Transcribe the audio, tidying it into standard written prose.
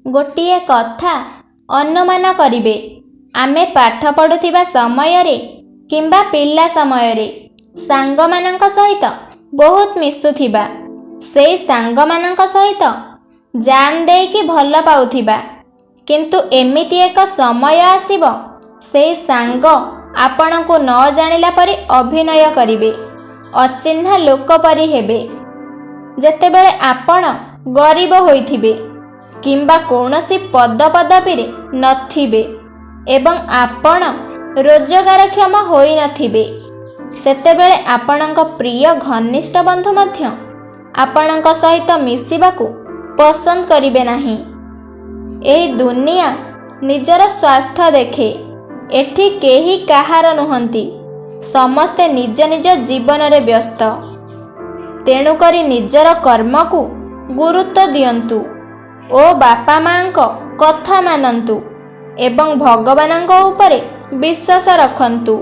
ଗୋଟିଏ କଥା ଅନୁମାନ କରିବେ, ଆମେ ପାଠ ପଢ଼ୁଥିବା ସମୟରେ କିମ୍ବା ପିଲା ସମୟରେ ସାଙ୍ଗମାନଙ୍କ ସହିତ ବହୁତ ମିଶୁଥିବା, ସେଇ ସାଙ୍ଗମାନଙ୍କ ସହିତ ଜାନ୍ ଦେଇକି ଭଲ ପାଉଥିବା, କିନ୍ତୁ ଏମିତି ଏକ ସମୟ ଆସିବ ସେଇ ସାଙ୍ଗ ଆପଣଙ୍କୁ ନ ଜାଣିଲା ପରି ଅଭିନୟ କରିବେ, ଅଚିହ୍ନା ଲୋକ ପରି ହେବେ। ଯେତେବେଳେ ଆପଣ ଗରିବ ହୋଇଥିବେ କିମ୍ବା କୌଣସି ପଦପଦବୀରେ ନଥିବେ ଏବଂ ଆପଣ ରୋଜଗାରକ୍ଷମ ହୋଇନଥିବେ, ସେତେବେଳେ ଆପଣଙ୍କ ପ୍ରିୟ ଘନିଷ୍ଠ ବନ୍ଧୁ ମଧ୍ୟ ଆପଣଙ୍କ ସହିତ ମିଶିବାକୁ ପସନ୍ଦ କରିବେ ନାହିଁ। ଏହି ଦୁନିଆ ନିଜର ସ୍ୱାର୍ଥ ଦେଖେ। ଏଠି କେହି କାହାର ନୁହନ୍ତି, ସମସ୍ତେ ନିଜ ନିଜ ଜୀବନରେ ବ୍ୟସ୍ତ। ତେଣୁକରି ନିଜର କର୍ମକୁ ଗୁରୁତ୍ୱ ଦିଅନ୍ତୁ ଓ ବାପା ମାଙ୍କ କଥା ମାନନ୍ତୁ ଏବଂ ଭଗବାନଙ୍କ ଉପରେ ବିଶ୍ୱାସ ରଖନ୍ତୁ।